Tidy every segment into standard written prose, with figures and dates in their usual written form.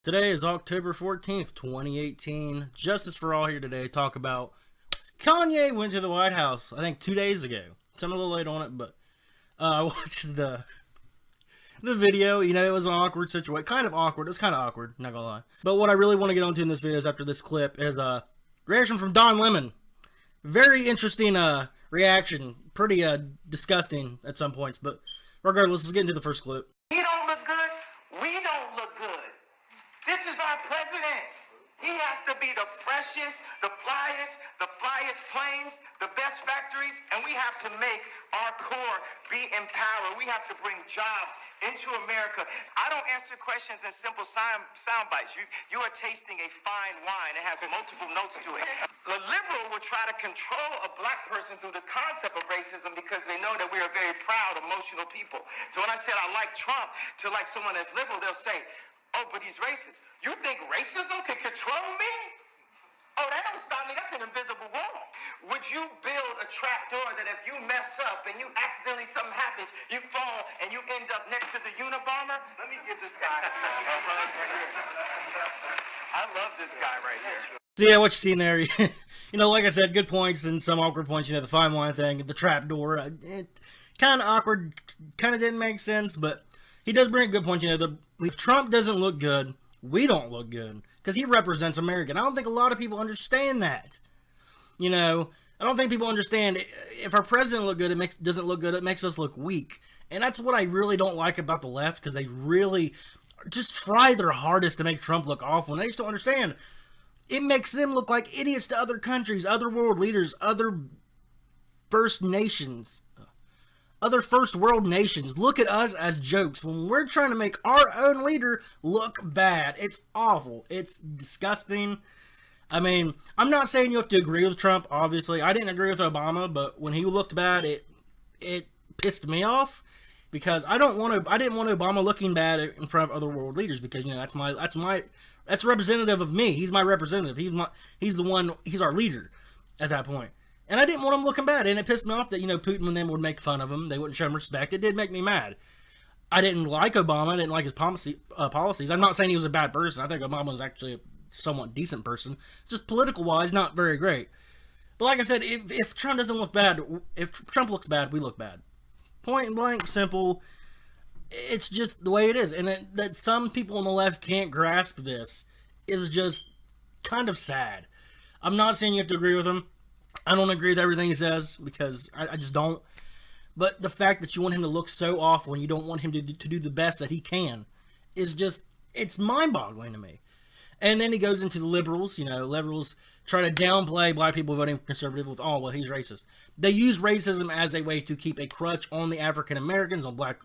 Today is October 14th, 2018. Justice for All here today. Talk about Kanye went to the White House, I think 2 days ago. So I'm a little late on it, but I watched the video. You know, it was an awkward situation. Kind of awkward. It was kind of awkward, not gonna lie. But what I really want to get onto in this video is after this clip is a reaction from Don Lemon. Very interesting reaction. Pretty disgusting at some points, but regardless, let's get into the first clip. He don't look good. We don't look good. This is our president. He has to be the freshest, the flyest planes, the best factories, and we have to make our core be empowered. We have to bring jobs into America. I don't answer questions in simple sound bites. You are tasting a fine wine. It has multiple notes to it. The liberal will try to control a black person through the concept of racism because they know that we are very proud, emotional people. So when I said I like Trump to like someone that's liberal, they'll say, oh, but he's racist. You think racism can control me? Oh, that don't stop me. That's an invisible wall. Would you build a trap door that if you mess up and you accidentally something happens, you fall and you end up next to the Unabomber? Let me get this guy. I love this guy right here. So yeah, what you seen there, you know, like I said, good points and some awkward points. You know, the fine wine thing, the trap door, it kind of awkward, kind of didn't make sense, but he does bring a good point. You know, if Trump doesn't look good, we don't look good because he represents America. I don't think a lot of people understand that. You know, I don't think people understand if our president look good, doesn't look good, it makes us look weak. And that's what I really don't like about the left, because they really just try their hardest to make Trump look awful, and they just don't understand. It makes them look like idiots to other countries, other world leaders, other First Nations. Other first world nations look at us as jokes when we're trying to make our own leader look bad. It's awful. It's disgusting. I mean, I'm not saying you have to agree with Trump, obviously. I didn't agree with Obama, but when he looked bad, it pissed me off because I didn't want Obama looking bad in front of other world leaders, because, you know, that's representative of me. He's my representative. He's our leader at that point. And I didn't want him looking bad, and it pissed me off that, you know, Putin and them would make fun of him. They wouldn't show him respect. It did make me mad. I didn't like Obama. I didn't like his policies. I'm not saying he was a bad person. I think Obama was actually a somewhat decent person. Just political-wise, not very great. But like I said, if Trump doesn't look bad, if Trump looks bad, we look bad. Point and blank, simple. It's just the way it is. And that some people on the left can't grasp this is just kind of sad. I'm not saying you have to agree with him. I don't agree with everything he says, because I just don't. But the fact that you want him to look so awful and you don't want him to do the best that he can is just, it's mind-boggling to me. And then he goes into the liberals. You know, liberals try to downplay black people voting conservative with, oh, well, he's racist. They use racism as a way to keep a crutch on the African Americans, on black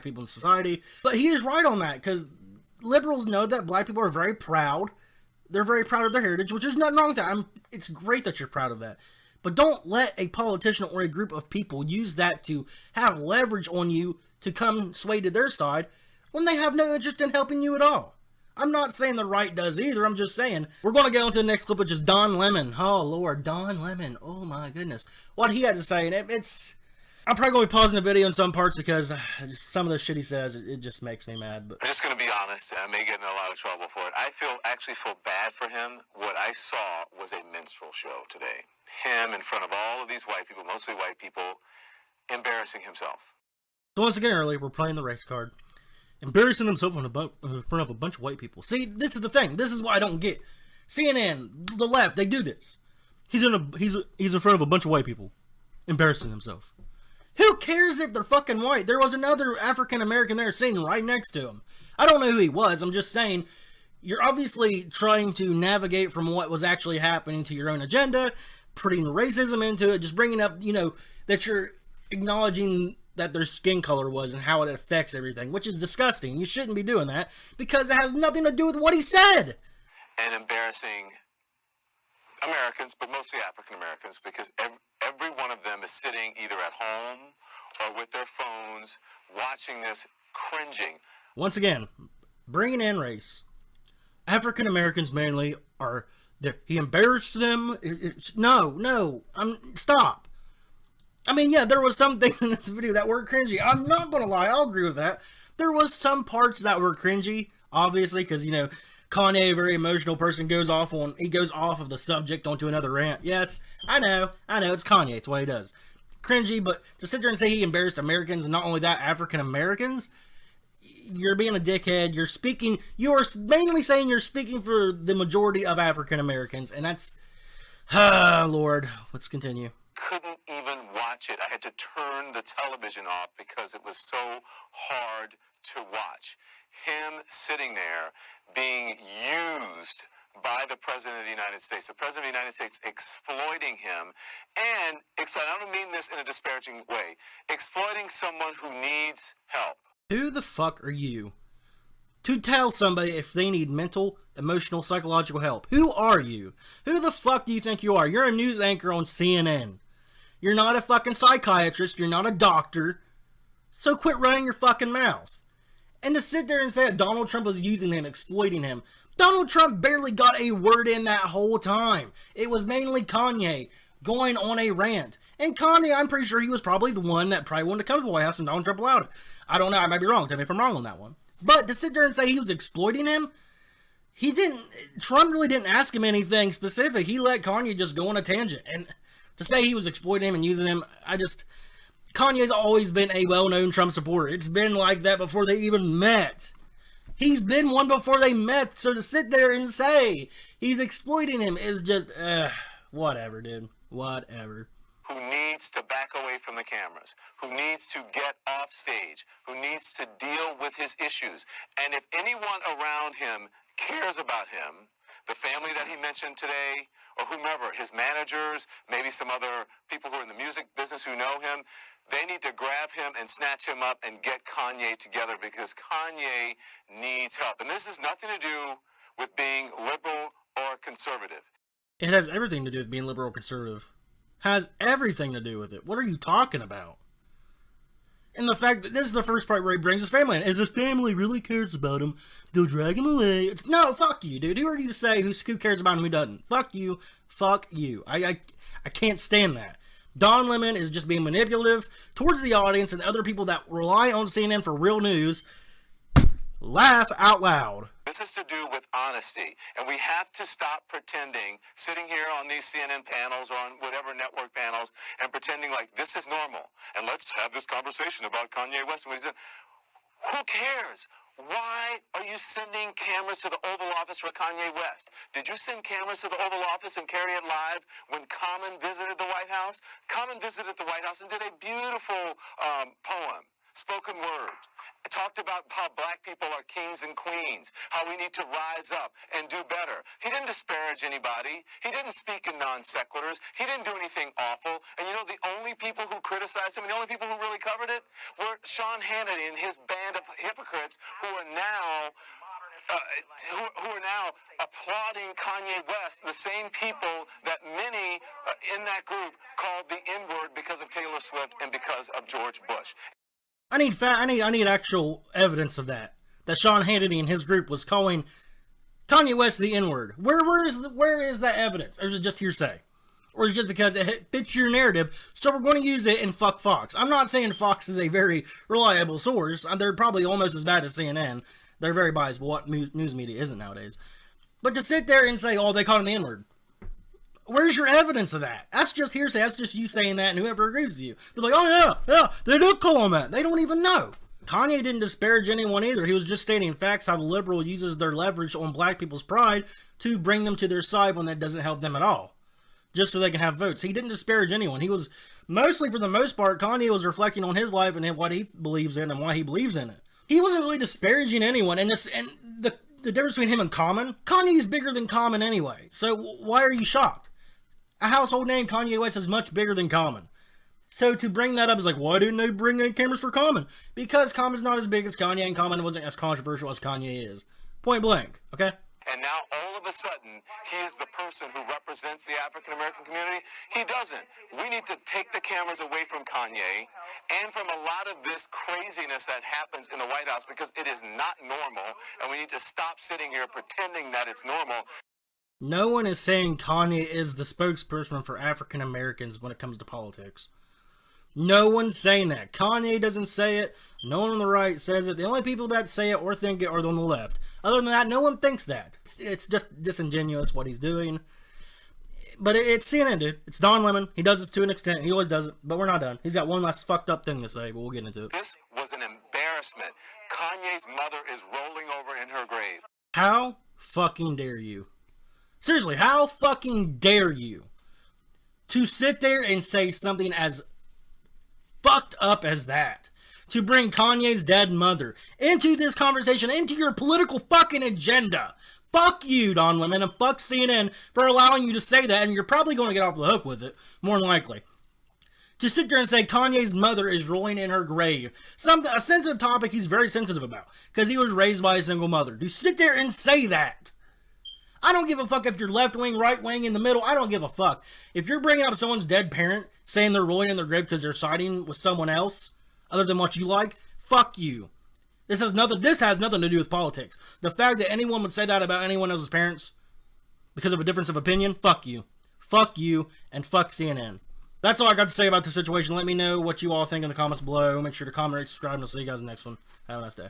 people in society. But he is right on that, because liberals know that black people are very proud. They're very proud of their heritage, which is nothing wrong with that. It's great that you're proud of that. But don't let a politician or a group of people use that to have leverage on you to come sway to their side when they have no interest in helping you at all. I'm not saying the right does either. I'm just saying. We're going to go into the next clip, which is Don Lemon. Oh, Lord. Don Lemon. Oh, my goodness. What he had to say. And I'm probably going to be pausing the video in some parts because some of the shit he says, it just makes me mad. But I'm just going to be honest, and I may get in a lot of trouble for it. I actually feel bad for him. What I saw was a minstrel show today. Him in front of all of these white people, mostly white people, embarrassing himself. So once again, earlier, we're playing the race card. Embarrassing himself in front of a bunch of white people. See, this is the thing. This is what I don't get. CNN, the left, they do this. He's in front of a bunch of white people, embarrassing himself. Who cares if they're fucking white? There was another African American there sitting right next to him. I don't know who he was. I'm just saying, you're obviously trying to navigate from what was actually happening to your own agenda, putting racism into it, just bringing up, you know, that you're acknowledging that their skin color was and how it affects everything, which is disgusting. You shouldn't be doing that because it has nothing to do with what he said. And embarrassing Americans, but mostly African Americans, because every one of them is sitting either at home or with their phones watching this, cringing. Once again, bringing in race. African Americans mainly are there. He embarrassed them. Stop. I mean, yeah, there was some things in this video that were cringy. I'm not gonna lie, I'll agree with that. There was some parts that were cringy, obviously, because, you know, Kanye, a very emotional person, goes off of the subject onto another rant. Yes, I know, it's Kanye, it's what he does. Cringy, but to sit there and say he embarrassed Americans, and not only that, African Americans, you're being a dickhead. You're mainly saying you're speaking for the majority of African Americans, and that's, Lord, let's continue. Couldn't even watch it. I had to turn the television off because it was so hard to watch. Him sitting there being used by the President of the United States, the President of the United States exploiting him, and I don't mean this in a disparaging way, exploiting someone who needs help. Who the fuck are you to tell somebody if they need mental, emotional, psychological help? Who are you? Who the fuck do you think you are? You're a news anchor on CNN. You're not a fucking psychiatrist. You're not a doctor. So quit running your fucking mouth. And to sit there and say that Donald Trump was using him, exploiting him. Donald Trump barely got a word in that whole time. It was mainly Kanye going on a rant. And Kanye, I'm pretty sure he was probably the one that probably wanted to come to the White House, and Donald Trump allowed it. I don't know, I might be wrong. Tell me if I'm wrong on that one. But to sit there and say he was exploiting him, Trump really didn't ask him anything specific. He let Kanye just go on a tangent. And to say he was exploiting him and using him, Kanye's always been a well-known Trump supporter. It's been like that before they even met. He's been one before they met, so to sit there and say he's exploiting him is just, whatever, dude. Whatever. Who needs to back away from the cameras, who needs to get off stage, who needs to deal with his issues. And if anyone around him cares about him, the family that he mentioned today, or whomever, his managers, maybe some other people who are in the music business who know him, they need to grab him and snatch him up and get Kanye together, because Kanye needs help. And this has nothing to do with being liberal or conservative. It has everything to do with being liberal or conservative. Has everything to do with it. What are you talking about? And the fact that this is the first part where he brings his family in. If his family really cares about him, they'll drag him away. No, fuck you, dude. Who are you to say who cares about him, who doesn't? Fuck you. Fuck you. I can't stand that. Don Lemon is just being manipulative towards the audience and other people that rely on CNN for real news. Laugh out loud. This is to do with honesty, and we have to stop pretending, sitting here on these CNN panels or on whatever network panels, and pretending like this is normal. And let's have this conversation about Kanye West and what he said. Who cares? Why are you sending cameras to the Oval Office for Kanye West? Did you send cameras to the Oval Office and carry it live when Common visited the White House? Common visited the White House and did a beautiful poem, spoken word. It talked about how black people are kings and queens, how we need to rise up and do better. He didn't disparage anybody. He didn't speak in non sequiturs. He didn't do anything awful. And you know, the only people who criticized him and the only people who really covered it were Sean Hannity and his band of hypocrites who are now applauding Kanye West, the same people that many in that group called the N-word because of Taylor Swift and because of George Bush. I need actual evidence of that. That Sean Hannity and his group was calling Kanye West the N-word. Where is that evidence? Or is it just hearsay? Or is it just because it fits your narrative, so we're going to use it and fuck Fox? I'm not saying Fox is a very reliable source. They're probably almost as bad as CNN. They're very biased, but what news media isn't nowadays. But to sit there and say, oh, they called him the N-word. Where's your evidence of that? That's just hearsay. That's just you saying that and whoever agrees with you. They're like, oh yeah, they do call him that. They don't even know. Kanye didn't disparage anyone either. He was just stating facts, how the liberal uses their leverage on black people's pride to bring them to their side when that doesn't help them at all. Just so they can have votes. He didn't disparage anyone. He was, mostly for the most part, Kanye was reflecting on his life and what he believes in and why he believes in it. He wasn't really disparaging anyone. And the difference between him and Common, Kanye's bigger than Common anyway. So why are you shocked? A household name, Kanye West, is much bigger than Common. So to bring that up is like, why didn't they bring in cameras for Common? Because Common's not as big as Kanye, and Common wasn't as controversial as Kanye is. Point blank, okay? And now, all of a sudden, he is the person who represents the African-American community. He doesn't. We need to take the cameras away from Kanye and from a lot of this craziness that happens in the White House, because it is not normal, and we need to stop sitting here pretending that it's normal. No one is saying Kanye is the spokesperson for African Americans when it comes to politics. No one's saying that. Kanye doesn't say it. No one on the right says it. The only people that say it or think it are on the left. Other than that, no one thinks that. It's just disingenuous what he's doing. But it's CNN, dude. It's Don Lemon. He does this to an extent. He always does it. But we're not done. He's got one last fucked up thing to say, but we'll get into it. This was an embarrassment. Kanye's mother is rolling over in her grave. How fucking dare you? Seriously, how fucking dare you to sit there and say something as fucked up as that? To bring Kanye's dead mother into this conversation, into your political fucking agenda. Fuck you, Don Lemon, and fuck CNN for allowing you to say that, and you're probably going to get off the hook with it, more than likely. To sit there and say Kanye's mother is rolling in her grave. A sensitive topic he's very sensitive about, because he was raised by a single mother. To sit there and say that. I don't give a fuck if you're left wing, right wing, in the middle. I don't give a fuck. If you're bringing up someone's dead parent, saying they're rolling in their grave because they're siding with someone else, other than what you like, fuck you. This has nothing to do with politics. The fact that anyone would say that about anyone else's parents because of a difference of opinion, fuck you. Fuck you, and fuck CNN. That's all I got to say about the situation. Let me know what you all think in the comments below. Make sure to comment, rate, subscribe, and I'll see you guys in the next one. Have a nice day.